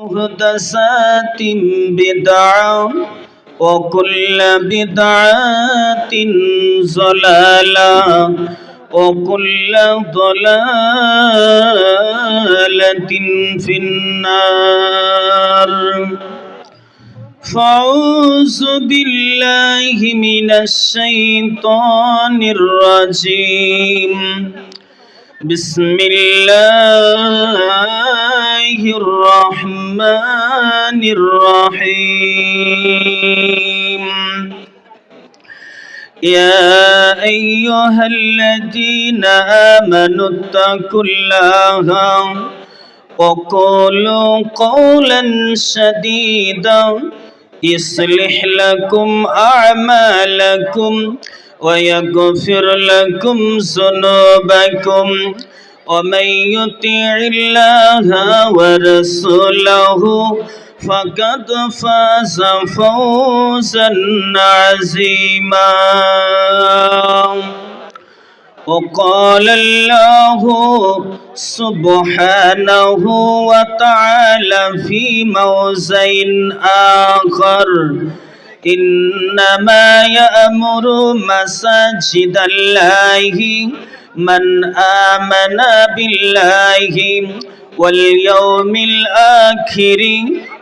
محدثات بدعة وكل بدعة ضلالة وكل ضلالة في النار فأعوذ بالله من الشيطان الرجيم بسم الله الرحمن الرحيم يا أيها الذين آمنوا اتقوا الله وقولوا قولا سديدا يصلح لكم أعمالكم ويغفر لكم ذنوبكم ومن يطع الله ورسوله فقد فاز فوزا عظيما وقال الله سبحانه وتعالى في موضع آخر إنما يأمر مساجد الله من آمن بالله واليوم الآخر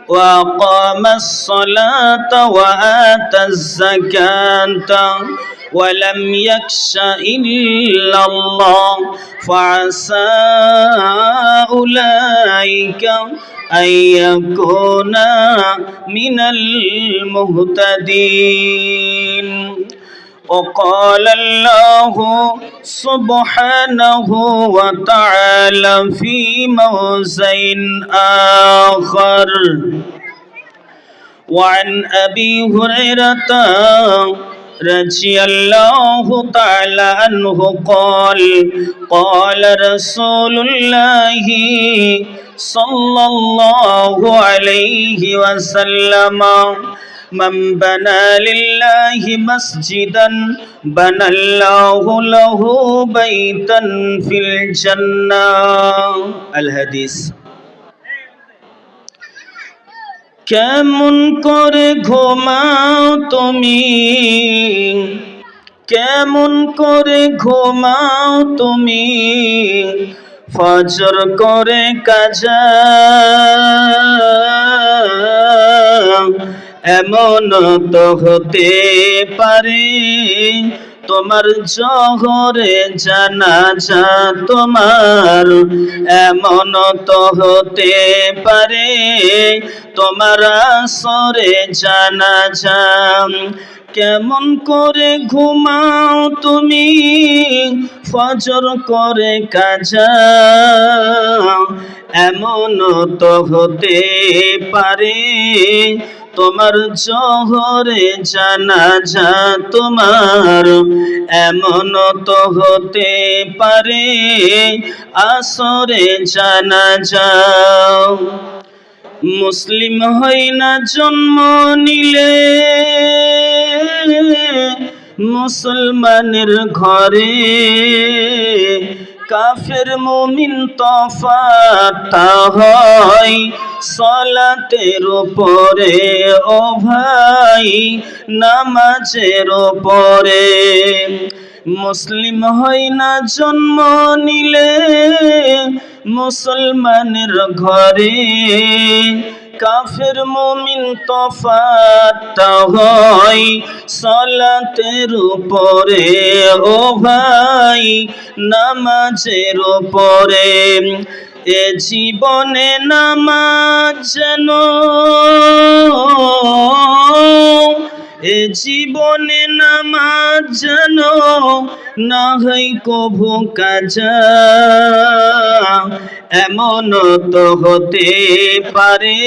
وأقام الصلاة وآتى الزكاة ولم يخش إلا الله فعسى أولئك أن يكون من المهتدين وقال الله سبحانه وتعالى في موضع آخر وعن أبي هريرة رضي الله تعالى عنه قال قال رسول الله صلى الله عليه وسلم من بنى لله مسجدا بنى الله له بيتا في الجنة الحديث কেমন করে ঘুমাও তুমি কেমন করে ঘুমাও তুমি ফজর করে কাজা এমন তো হতে পারে তোমার জোহরে জানাজা তোমার এমন তো হতে পারে তোমার আসরে জানাজা কেমন করে ঘুমাও তুমি ফজর করে কাজা এমন তো হতে পারে তোমার জোহরে জানাজা তোমার এমন তো হতে পারে আসরে জানাজা মুসলিম হই না জন্ম নিলে মুসলমানের ঘরে কাফের মুমিন তফাৎ হয় সালাতের উপরে ও ভাই নামাজের উপরে মুসলিম হই না জন্ম নিলে মুসলমানের ঘরে কাফের মুমিন তফাৎ হয় সালাতের উপরে ও ভাই নামাজের উপরে এ জীবনে নামাজ যেন এ জীবনে নামাজ যেন না হয় কভু কাজা এমন তো হতে পারে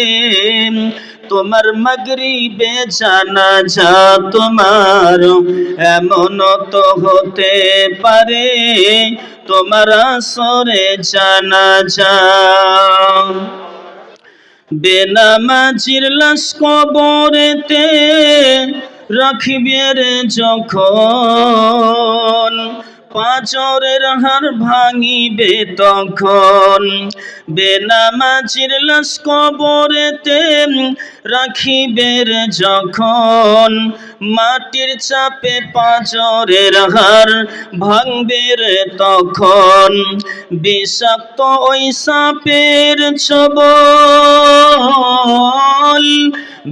তোমার মাগরিবে জানাজা তোমার এমন তো হতে পারে তোমার আসরে জানাজা বেনামাজির লাশ কবরেতে রাখিবে রে যখন পাঁজরের হাড় ভাঙিবে তখন, বেনামাজির লাশ কবরেতে রাখিবে রে যখন, মাটির চাপে পাঁজরের হাড় ভাঙবে রে তখন, বিষাক্ত ওই সাপের ছোবল,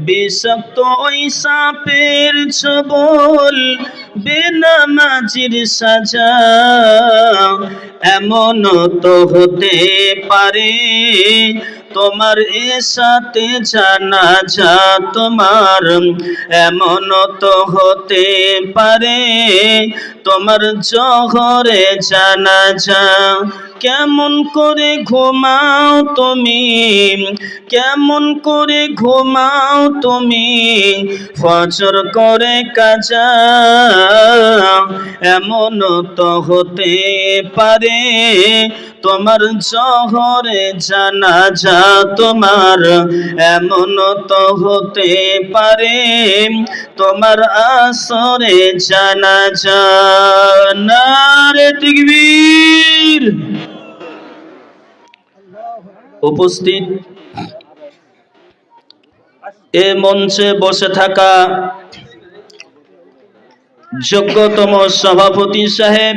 বিষাক্ত ওই সাপের ছোবল, বেনামাজির সাজা। এমন তো হতে পারে তোমার এসাতে জানাজা তোমার, এমন তো হতে পারে তোমার জোহরে জানাজা। কেমন করে ঘুমাও তুমি, কেমন করে ঘুমাও তুমি, ফজর করে কাজা। এমন তো হতে পারে তোমার জোহরে জানাজা তোমার, এমন তো হতে পারে তোমার আসরে জানাজা। নারে তাকবীর। উপস্থিত এ মঞ্চে বসে থাকা যোগ্যতম সভাপতি সাহেব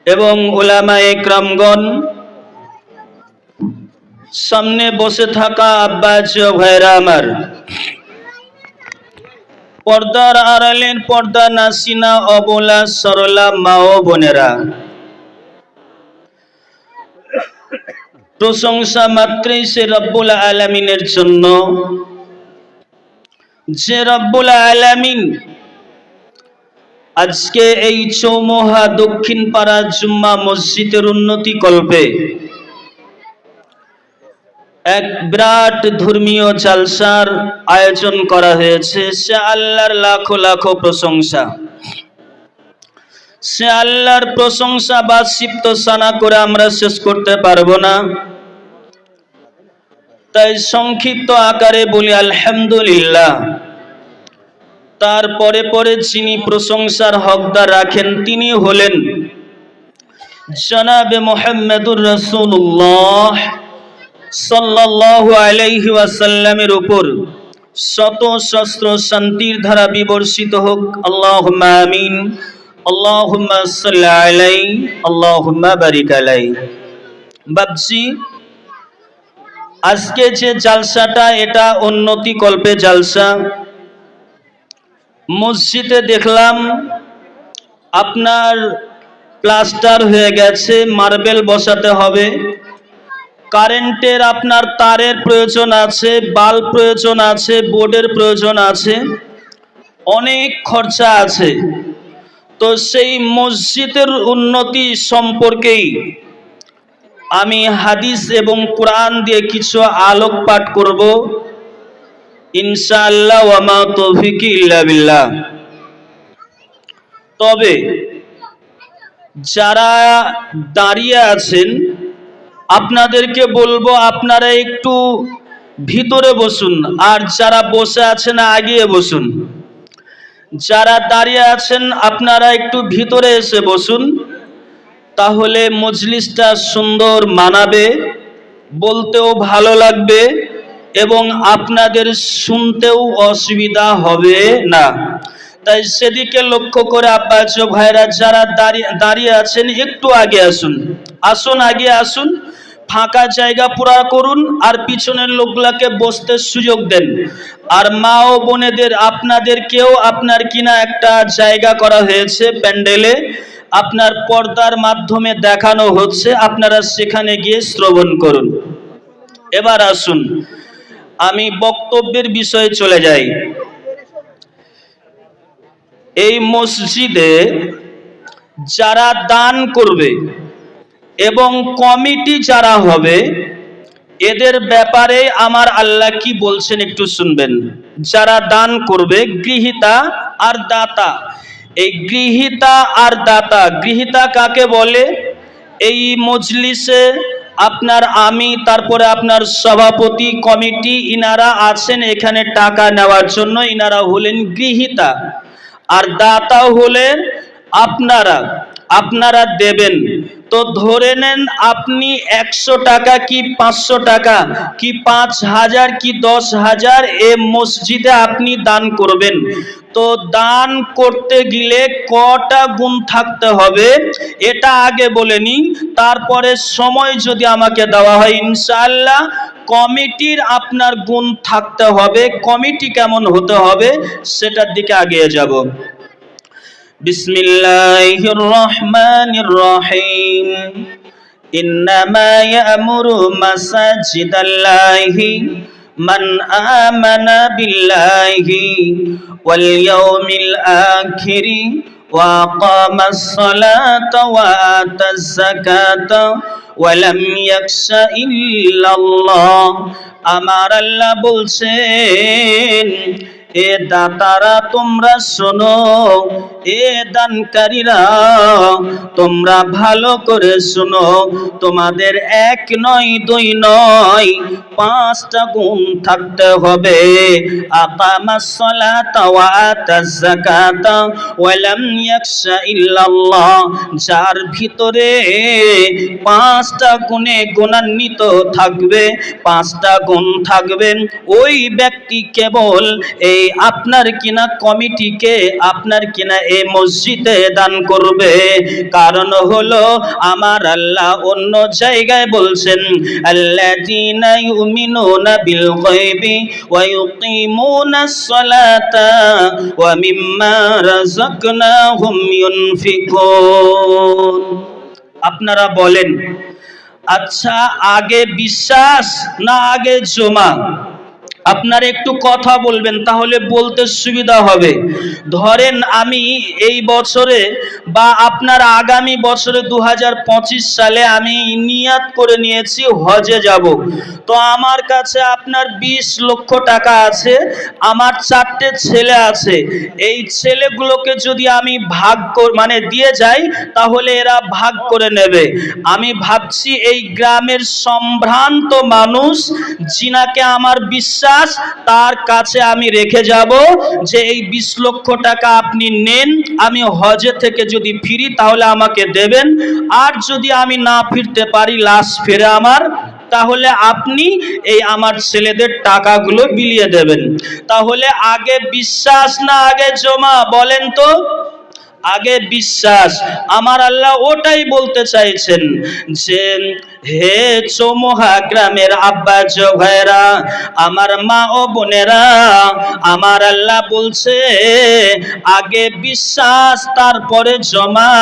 এবং উলামায়ে কেরামগণ, সামনে বসে থাকা আব্বাস ভাইরা আমার, পর্দার আড়ালের পর্দা নাসিনা অবলা সরলা মা ও বোনেরা, প্রশংসা মাত্রই সে রব্বুল আলামিনের জন্য, যে রব্বুল আলামিন আজকে এই চৌমুহা দক্ষিণ পাড়া জুম্মা মসজিদের উন্নতি কল্পে এক বিরাট ধর্মীয় জালসার আয়োজন করা হয়েছে। সে আল্লাহর লাখো লাখো প্রশংসা। সে আল্লাহর প্রশংসা বা সিফত সানা করে আমরা শেষ করতে পারবো না, তাই সংক্ষিপ্ত আকারে বলি আলহামদুলিল্লাহ। তারপরে পরে যিনি প্রশংসার হকদার রাখেন তিনি হলেন জনাবে মুহাম্মদুর রাসূলুল্লাহ সাল্লাল্লাহু আলাইহি ওয়াসাল্লামের উপর শত সহস্র শান্তির ধারা বিবর্ষিত হোক। আল্লাহুম্মা আমিন। আল্লাহুম্মা সাল্লি আলাইহি, আল্লাহুম্মা বারিক আলাইহি। বাবজি, আজকে যে জালসাটা এটা উন্নতি কল্পে জালসা। মসজিদে দেখলাম আপনার প্লাস্টার হয়ে গেছে, মার্বেল বসাতে হবে, কারেন্টের আপনার তারের প্রয়োজন আছে, বাল্ব প্রয়োজন আছে, বোর্ডের প্রয়োজন আছে, অনেক খরচা আছে। তো সেই মসজিদের উন্নতি সম্পর্কেই আমি হাদিস এবং কোরআন দিয়ে কিছু আলোকপাত করব ইনশাআল্লাহ। ওয়া মা তৌফিকি ইল্লা বিল্লাহ। তবে যারা দাঁড়িয়ে আছেন আপনাদেরকে বলবো আপনারা একটু ভিতরে বসুন, আর যারা বসে আছেন আগিয়ে বসুন। যারা দাঁড়িয়ে আছেন আপনারা একটু ভিতরে এসে বসুন, তাহলে মজলিসটা সুন্দর মানাবে, বলতেও ভালো লাগবে এবং আপনাদের শুনতেও অসুবিধা হবে না। তাই সেদিকে লক্ষ্য করে আব্বাস ভাইরা যারা দাঁড়িয়ে আছেন একটু আগে আসুন, আসুন আগে আসুন, ফাঁকা জায়গা পুরা করুন আর পিছনের লোকগুলাকে বসতে সুযোগ দেন। আর মা ও বোনেদের আপনাদেরকেও আপনার কিনা একটা জায়গা করা হয়েছে প্যান্ডেলে, আপনার পর্দার মাধ্যমে দেখানো হচ্ছে, আপনারা সেখানে গিয়ে শ্রবণ করুন। এবার আসুন আমি বক্তব্যের বিষয়ে চলে যাই। এই মসজিদে যারা দান করবে এবং কমিটি যারা হবে এদের ব্যাপারে আমার আল্লাহ কি বলছেন একটু শুনবেন। যারা দান করবে, গৃহীতা আর দাতা, এই গৃহীতা আর দাতা, গৃহীতা কাকে বলে? এই মজলিসে আপনার আমি, তারপরে আপনার সভাপতি, কমিটি, ইনারা আছেন এখানে টাকা নেওয়ার জন্য, ইনারা হলেন গৃহীতা। আর দাতা হলেন আপনারা দেবেন। তো ধরে নেন আপনি 100 টাকা কি 500 টাকা কি 5000 কি 10,000 এ মসজিদে আপনি দান করবেন। তো দান করতে গেলে কটা গুণ থাকতে হবে এটা আগে বলে নিই, তারপরে সময় যদি আমাকে দেওয়া হয় ইনশাআল্লাহ কমিটির আপনার গুণ থাকতে হবে, কমিটি কেমন হতে হবে সেটার দিকে এগিয়ে যাব। বিসমিল্লাহির রহমানির রহিম। ইন্নামা ইয়ামুরু মাসাজিদাল্লাহি মান আমানা বিল্লাহি ওয়াল ইয়াউমিল আখিরি ওয়া আকামাস সালাতা ওয়া আতাজ যাকাতা ওয়া লাম ইয়াখশা ইল্লাল্লাহ। আমার আল্লাহ বলছেন, এ দাতারা তোমরা শোনো, এ দানকারীরা তোমরা ভালো করে শোনো, তোমাদের 1 নয় 2 নয় 5টা গুণ থাকতে হবে। আকামাস সালাতা ওয়া আতাজ যাকাতা ওয়া লাম ইয়াখশা ইল্লাল্লাহ। যার ভিতরে 5টা গুণে গুণান্বিত থাকবে, 5টা গুণ থাকবে, ওই ব্যক্তি কেবল এই আপনার কিনা কমিটিকে আপনার কিনা এই মসজিদে দান করবে। কারণ হলো আমার আল্লাহ অন্য জায়গায় বলছেন, আল্লাযীনা ইউমিনুনা বিল গায়বি ওয়া ইউকিমুনাস সালাতা ওয়া মিম্মা রাযাকনাহুম ইউনফিকুন। আপনারা বলেন, আচ্ছা আগে বিশ্বাস না আগে জমা? আপনারা একটু কথা বলবেন, তাহলে বলতে সুবিধা হবে। ধরেন আমি এই বছরে বা আপনার আগামী বছরে 2025 সালে আমি নিয়াত করে নিয়েছি হজে যাব। তো আমার কাছে আপনার 20 লক্ষ টাকা আছে, আমার 4টে ছেলে আছে। এই ছেলেগুলোকে যদি আমি ভাগ মানে দিয়ে যাই তাহলে এরা ভাগ করে নেবে। আমি ভাবছি এই গ্রামের সম্ভ্রান্ত মানুষ যিনাকে আমার বিশ্বাস, তার কাছে আমি রেখে যাব যে এই 20 লক্ষ টাকা আপনি নেন, আমি হজে থেকে যদি ফিরি তাহলে আমাকে দেবেন, আর যদি আমি না ফিরতে পারি লাশ ফিরে আমার, তাহলে আপনি এই আমার ছেলেদের টাকাগুলো বিলিয়ে দেবেন। তাহলে আগে বিশ্বাস না আগে জমা বলেন তো? আগে বিশ্বাস। আমার আল্লাহ ওটাই বলতে চাইছেন যে হে চৌমুহা গ্রামের আব্বা ভাইরা, আমার মা ও বোনেরা, আমার আল্লাহ বলছে আগে বিশ্বাস তারপরে জমা।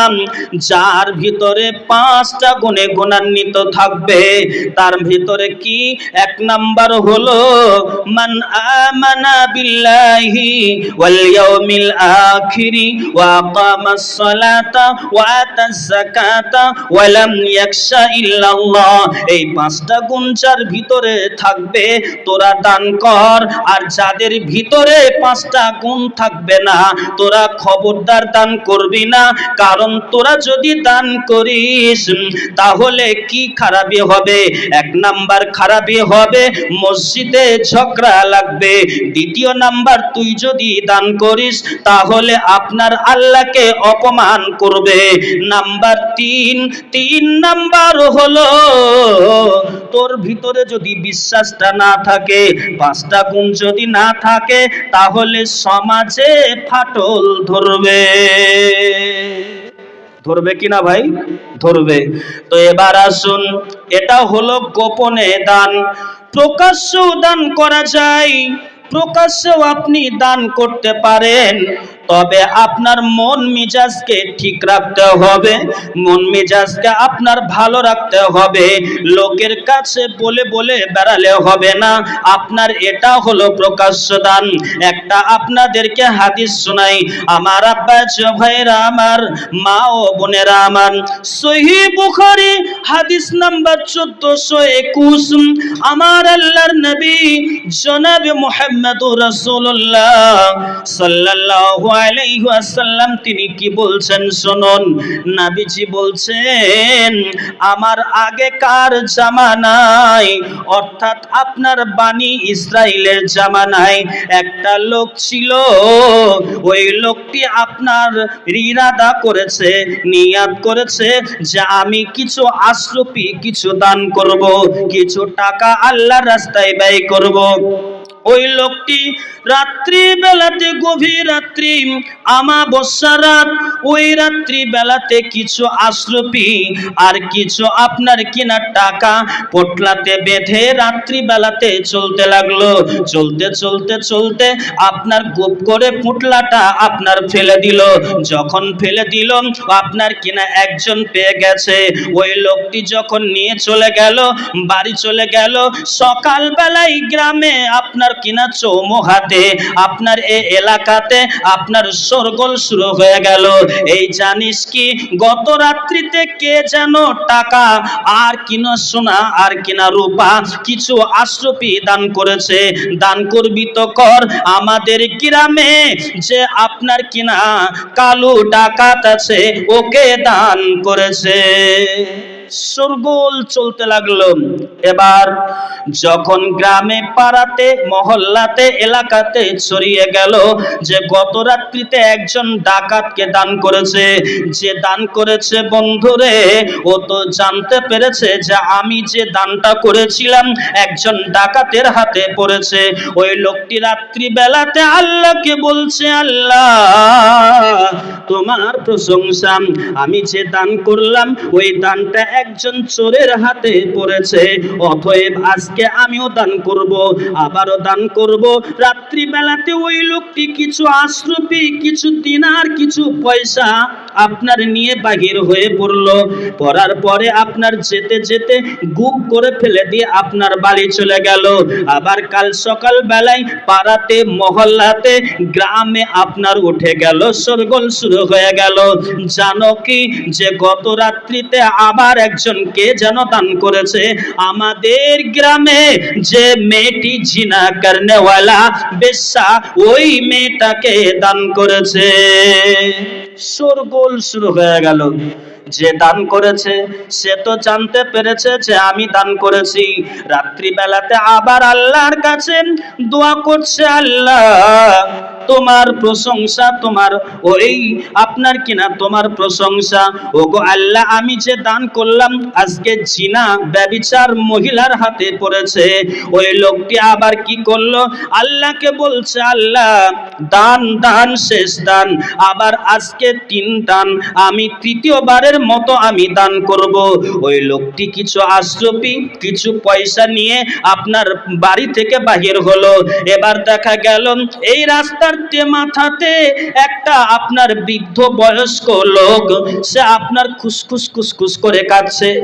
যার ভিতরে 5টা গুণে গুণান্বিত থাকবে, তার ভিতরে কি? 1 নাম্বার হলো মান আমানা বিল্লাহি ওয়াল ইয়াউমিল আখিরি ওয়া আকামাস সালাতা ওয়া আতাজ যাকাতা ওয়া লাম ইয়াখশা ইল্লাল্লাহ। এই 5টা গুণ যার ভিতরে থাকবে তোরা দান কর, আর যাদের ভিতরে 5টা গুণ থাকবে না তোরা খবরদার দান করবি না। কারণ তোরা যদি দান করিস তাহলে কি খারাপি হবে? 1 নাম্বার খারাপি হবে মসজিদে ঝগড়া লাগবে। 2য় নাম্বার, তুই যদি দান করিস তাহলে আপনার আল্লাহকে অপমান করবে। নাম্বার 3 নাম্বার হলো তোর ভিতরে যদি বিশ্বাসটা না থাকে, 5টা গুণ যদি না থাকে, তাহলে সমাজে ফাটল ধরবে। ধরবে কিনা ভাই? ধরবে। তো এবার আসুন, এটা হলো গোপনে দান। প্রকাশ্যেও দান করা যায়, প্রকাশ্যেও আপনি দান করতে পারেন, তবে আপনার মন মেজাজকে ঠিক রাখতে হবে, মন মেজাজকে আপনার ভালো রাখতে হবে। লোকের কাছে বলে বলে বেড়ালে হবে না। আপনার এটা হলো প্রকাশ্য দান। একটা আপনাদেরকে হাদিস শোনাই, আমার আব্বা ভাইরা, আমার মা ও বোনেরা আমার, সহিহ বুখারী হাদিস নাম্বার 1421, আমার আল্লাহর নবী জনাব মুহাম্মদুর রাসূলুল্লাহ সাল্লাল্লাহু আলাইহি ওয়াসাল্লাম তিনি কি বলছেন শুনুন। নবীজি বলছেন আমার আগেকার জামানায় অর্থাৎ আপনার বানি ইসরাইলের জামানায় একটা লোক ছিল। ওই লোকটি আপনার ইরাদা করেছে, নিয়াত করেছে যে আমি কিছু আশরফি কিছু দান করব, কিছু টাকা আল্লাহর রাস্তায় ব্যয় করব। ওই লোকটি রাত্রি বেলাতে, গভীর রাত্রি, আমাবস্যা রাত, ওই রাত্রি বেলাতে কিছু আশরফি আর কিছু আপনার কিনা টাকা পটলাতে বেঁধে রাত্রি বেলাতে চলতে লাগলো। চলতে চলতে চলতে আপনার গুপ করে পুটলাটা আপনার ফেলে দিল। যখন ফেলে দিল আপনার কিনা একজন পেয়ে গেছে। ওই লোকটি যখন নিয়ে চলে গেল, বাড়ি চলে গেল, সকাল বেলায় গ্রামে আপনার কিনা চৌমুহাতে আপনার এই এলাকাতে আপনার শোরগোল শুরু হয়ে গেল। এই জানিস কি গত রাত্রিতে কে যেন টাকা আর কিনা সোনা আর কিনা রূপা কিছু আশরফি দান করেছে, দান করবি তো কর। আমাদের গ্রামে যে আপনার কিনা কালু ডাকাত আছে ওকে দান করেছে। শোরগোল চলতে লাগলো। এবার যখন গ্রামে, পাড়াতে, মহল্লাতে, এলাকাতে ছড়িয়ে গেল যে গত রাত্রিতে একজন ডাকাতকে দান করেছে, যে দান করেছে বন্ধুরে ও তো জানতে পেরেছে যে আমি যে দানটা করেছিলাম একজন ডাকাতের হাতে পড়েছে। ওই লোকটি রাত্রি বেলাতে আল্লাহকে বলছে, আল্লাহ তোমার প্রশংসা, আমি যে দান করলাম ওই দানটা একজন চোরের হাতে পড়েছে, অতএব আজকে আমিও দান করব, আবারও দান করব। রাত্রি বেলাতে ওই লোকটি কিছু আশরফি, কিছু দিনার, কিছু পয়সা আপনার নিয়ে বাহির হয়ে পড়লো। পড়ার পরে আপনার যেতে যেতে গুপ করে ফেলে দিয়ে আপনার বাড়ি চলে গেল। আবার কাল সকাল বেলায় পাড়াতে, মহল্লাতে, গ্রামে আপনার উঠে গেল, শোরগোল শুরু হয়ে গেল। জানো কি যে গত রাত্রিতে আবার একজন কে যেন দান করেছে আমাদের গ্রামে, যে মেয়েটি জিনা করনেওয়ালা বেশ্যা, ওই মেয়েটাকে দান করেছে। শোরগোল শুরু হয়ে গেল। যে দান করেছে সে তো জানতে পেরেছে যে আমি দান করেছি। রাত্রি বেলাতে আবার আল্লাহর কাছে দোয়া করছে, আল্লাহ তোমার প্রশংসা, তোমার ওই আপনার কিনা তোমার প্রশংসা। ওগো আল্লাহ, আমি যে দান করলাম আজকে জিনা ব্যভিচার মহিলার হাতে পড়েছে। ওই লোকটি আবার কি করলো, আল্লাহকে বলছে, আল্লাহ দান, দান, শেষ দান, আবার আজকে 3 দান, আমি তৃতীয়বারের মতো আমি দান করব। ওই লোকটি কিছু আশরফি, কিছু পয়সা নিয়ে আপনার বাড়ি থেকে বাহির হলো। এবার দেখা গেল এই রাস্তার মাথাতে একটা আপনার বৃদ্ধ বয়স্ক লোক, সে আপনার খুসখুস খুসখুস করে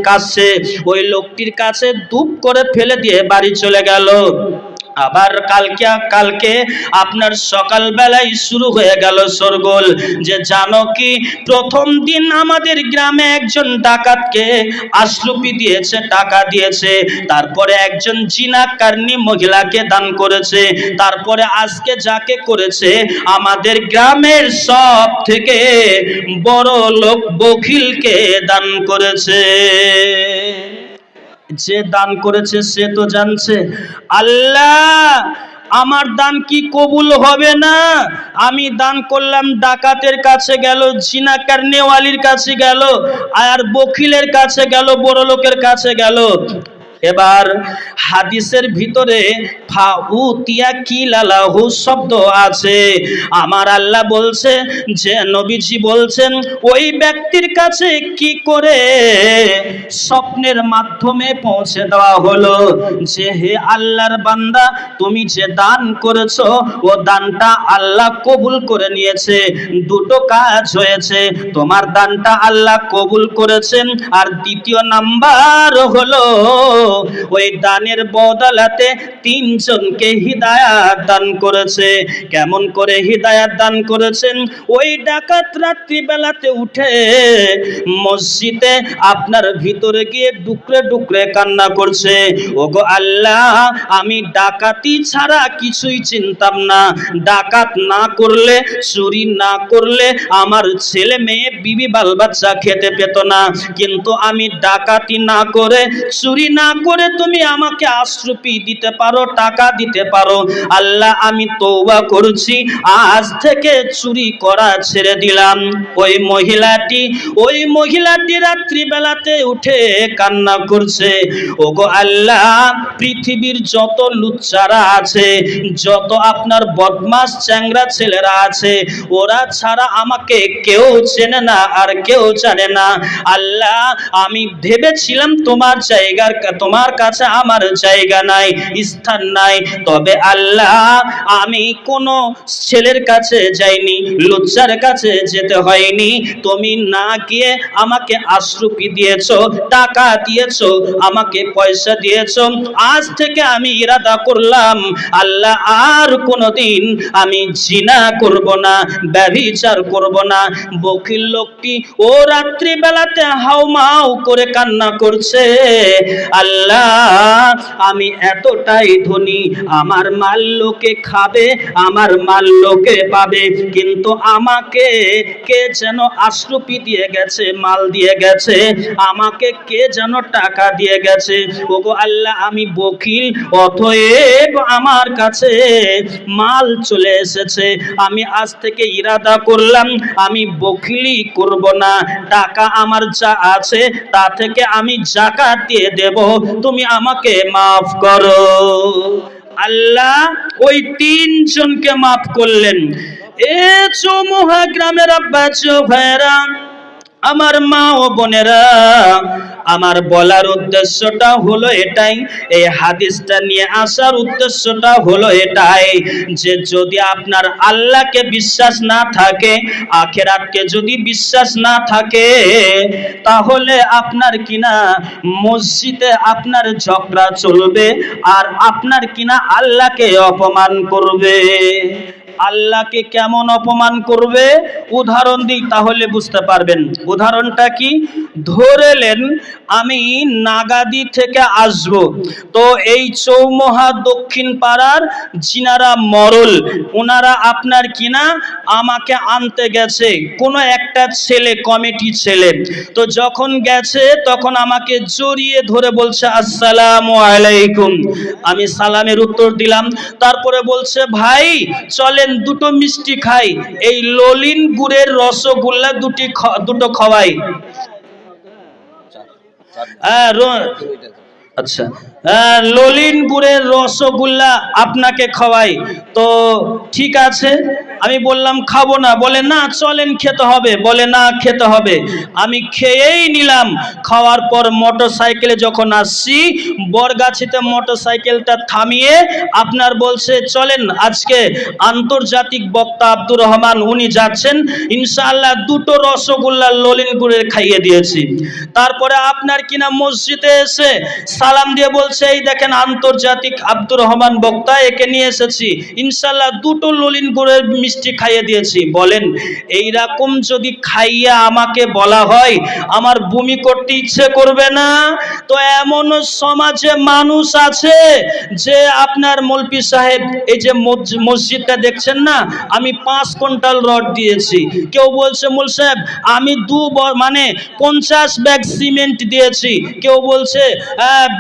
কাঁদছে। ওই লোকটির কাছে দুপ করে ফেলে দিয়ে বাড়ি চলে গেল। আবার কালকে আপনার সকাল বেলায় শুরু হয়ে গেল শোরগোল, যে জানো কি প্রথম দিন আমাদের গ্রামে একজন ডাকাতকে আশরফি দিয়েছে, টাকা দিয়েছে, তারপরে একজন জিনাকারনী মহিলাকে দান করেছে, তারপরে আজকে যাকে করেছে আমাদের গ্রামের সব থেকে বড় লোক বখিলকে দান করেছে। যে দান করেছে সে তো জানছে, আল্লাহ আমার দান কি কবুল হবে না? আমি দান করলাম, ডাকাতের কাছে গেল, জিনাকারনেওয়ালির কাছে গেল, আর বখিলের কাছে গেল, বড় লোকের কাছে গেল। এবার হাদিসের ভিতরে ফাউতিয়া কিলালাহু শব্দ আছে। আমার আল্লাহ বলছে যে নবীজি বলছেন ওই ব্যক্তির কাছে কি করে স্বপ্নের মাধ্যমে পৌঁছে দেওয়া হলো যে হে আল্লাহর বান্দা, তুমি যে দান করেছো ও দানটা আল্লাহ কবুল করে নিয়েছে। দুটো কাজ হয়েছে, তোমার দানটা আল্লাহ কবুল করেছেন, আর দ্বিতীয় নাম্বার হলো ওই দানের বদলাতে তিনজনকে হিদায়াত দান করেছে। কেমন করে হিদায়াত দান করেছেন? ওই ডাকাত রাত্রি বেলাতে উঠে মসজিদে আপনার ভিতরে গিয়ে ডুকরে ডুকরে কান্না করছে, ওগো আল্লাহ, আমি ডাকাতি ছাড়া কিছুই চিনতাম না। ডাকাত না করলে, চুরি না করলে আমার ছেলে মেয়ে বিবি বাল বাচ্চা খেতে পেত না, কিন্তু আমি ডাকাতি না করে, চুরি না করে তুমি আমাকে আশ্রুপি দিতে পারো, টাকা দিতে পারো। আল্লাহ, আমি তওবা করছি, আজ থেকে চুরি করা ছেড়ে দিলাম। ওই মহিলাটি রাত্রি বেলাতে উঠে কান্না করছে, ওগো আল্লাহ, পৃথিবীর যত লুচ্চারা আছে, যত আপনার বদমাস চ্যাংরা ছেলেরা আছে, ওরা ছাড়া আমাকে কেউ চেনে না আর কেউ জানে না। আল্লাহ, আমি ভেবেছিলাম তোমার কাছে আমার জায়গা নাই, স্থান নাই। তবে আল্লাহ, আমি কোনো ছেলের কাছে যাইনি, লুচ্চার কাছে যেতে হয়নি। তুমি না গিয়ে আমাকে আশ্রুপি দিয়েছো, টাকা দিয়েছো, আমাকে পয়সা দিয়েছো। আজ থেকে আমি ইরাদা করলাম, আল্লাহ, আর কোনোদিন আমি জিনা করব না, ব্যভিচার করব না। বকিল লোকটি ও রাত্রি বেলাতে হাউমাউ করে কান্না করছে, আল্লাহ, আমি এতটাই ধনী, আমার মাল লোকে খাবে, আমার মাল লোকে পাবে, কিন্তু আমাকে কে যেন আশ্রুপি দিয়ে গেছে, মাল দিয়ে গেছে, আমাকে কে যেন টাকা দিয়ে গেছে। ওগো আল্লাহ, আমি বকিল, অতএব আমার কাছে মাল চলে এসেছে। আমি আজ থেকে ইরাদা করলাম, আমি বকিলি করব না। টাকা আমার যা আছে তা থেকে আমি যাকাত দিয়ে দেব, তুমি আমাকে মাফ করো। আল্লাহ ওই তিনজনকে মাফ করলেন। এ চৌমুহা গ্রামের আব্বা ভাইরা, আমার মা ও বোনেরা, আমার বলার উদ্দেশ্যটা হলো এটাই, এই হাদিসটা নিয়ে আসার উদ্দেশ্যটা হলো এটাই, যে যদি আপনার আল্লাহকে বিশ্বাস না থাকে, আখিরাতকে যদি বিশ্বাস না থাকে, তাহলে আপনার কিনা মসজিদে আপনার ঝগড়া চলবে, আর আপনার কিনা আল্লাহকে অপমান করবে। আল্লাহকে কেমন অপমান করবে? উদাহরণ দিই, তাহলে বুঝতে পারবেন। উদাহরণটা কি? ধরেলেন আমি নাগাদি থেকে আসব, তো এই চৌমুহা দক্ষিণ পাড়ার জিনারা মরল, ওনারা আপনার কিনা আমাকে আনতে গেছে, কোনো একটা ছেলে, কমিটি ছেলে। তো যখন গেছে তখন আমাকে জড়িয়ে ধরে বলছে আসসালামু আলাইকুম। আমি সালামের উত্তর দিলাম। তারপরে বলছে, ভাই চলেন দুটো মিষ্টি খাই, এই ললিন গুড়ের রসগোল্লা দুটো খাওয়াই। আচ্ছা, ললিন গুড়ের রসগোল্লা আপনাকে খাওয়াই। তো ঠিক আছে, আমি বললাম খাবো না। বলে না, চলেন খেতে হবে। বলে না, খেতে হবে। আমি খেয়েই নিলাম। খাওয়ার পর মোটর সাইকেলে যখন আসছি, বরগাছিতে মোটর সাইকেলটা থামিয়ে আপনার বলছে, চলেন, আজকে আন্তর্জাতিক বক্তা আব্দুর রহমান উনি যাচ্ছেন, ইনশাআল্লাহ দুটো রসগোল্লা ললিন গুড়ের খাইয়ে দিয়েছি। তারপরে আপনার কিনা মসজিদে এসে সালাম দিয়ে বলছে, এই দেখেন আন্তর্জাতিক আব্দুর রহমান বক্তা, একে নিয়ে এসেছি, ইনশাআল্লাহ দুটো ললিন গুড়ের মিষ্টি খাইয়ে দিয়েছি। বলেন, এইরকম যদি খাইয়া আমাকে বলা হয়, আমার বমি করতে ইচ্ছে করবে না? তো এমন সমাজে মানুষ আছে যে আপনার মৌলভী সাহেব, এই যে মসজিদটা দেখছেন না, আমি 5 কুইন্টাল রড দিয়েছি। কেউ বলছে, মৌল সাহেব আমি 50 ব্যাগ সিমেন্ট দিয়েছি। কেউ বলছে,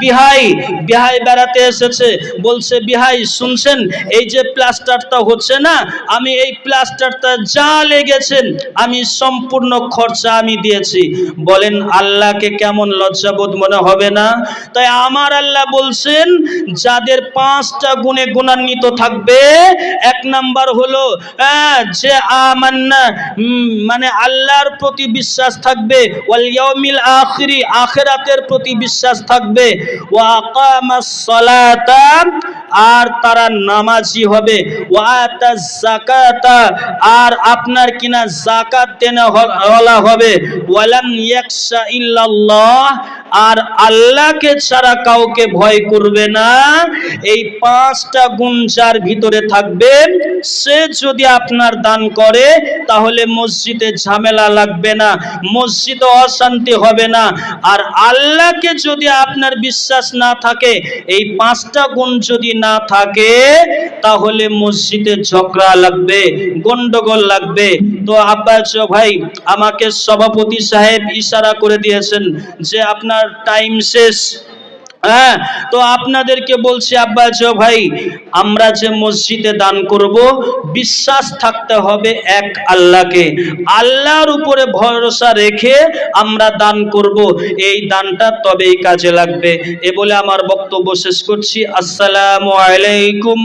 বিহাই বেড়াতে এসেছে, বলছে, বিহাই শুনছেন, এই যে প্লাস্টারটা হচ্ছে না, আমি এই প্লাস্টারটা যা লেগেছেন আমি সম্পূর্ণ খরচা আমি দিয়েছি। বলেন, আল্লাহকে কেমন লজ্জাবোধ মনে হবে না? তাই আমার আল্লাহ বলছেন, যাদের 5টা গুণে গুণান্বিত থাকবে, 1 নাম্বার হলো যে আমান্না, মানে আল্লাহর প্রতি বিশ্বাস থাকবে, ওয়াল ইয়াউমিল আখিরি, আখিরাতের প্রতি বিশ্বাস থাকবে, ওয়া আকামাস সালাতা, আর তারা নামাজি হবে, ওয়া আতাজ যাকাতা, আর আপনার কিনা যাকাত দেনা ওয়ালা হবে, ওয়ালাম ইয়াকশা ইল্লাল্লাহ, আর আল্লাহকে ছাড়া কাউকে ভয় করবে না। এই 5টা গুণ যার ভিতরে থাকবে, সে যদি আপনার দান করে তাহলে মসজিদে ঝামেলা লাগবে না, মসজিদে অশান্তি হবে না। আর আল্লাহকে যদি আপনার বিশ্বাস না থাকে, এই 5টা গুণ যদি না থাকে, তাহলে মসজিদে ঝগড়া লাগবে, গন্ডগোল লাগবে। তো আব্বাস ভাই, আমাকে সভাপতি সাহেব ইশারা করে দিয়েছেন যে আপনার টাইম শেষ। হ্যাঁ, তো আপনাদেরকে বলছি আব্বাস ভাই, আমরা যে মসজিদে দান করব, বিশ্বাস থাকতে হবে এক আল্লাহকে, আল্লাহর উপরে ভরসা রেখে আমরা দান করব, এই দানটা তবেই কাজে লাগবে। এ বলে আমার বক্তব্য শেষ করছি। আসসালামু আলাইকুম।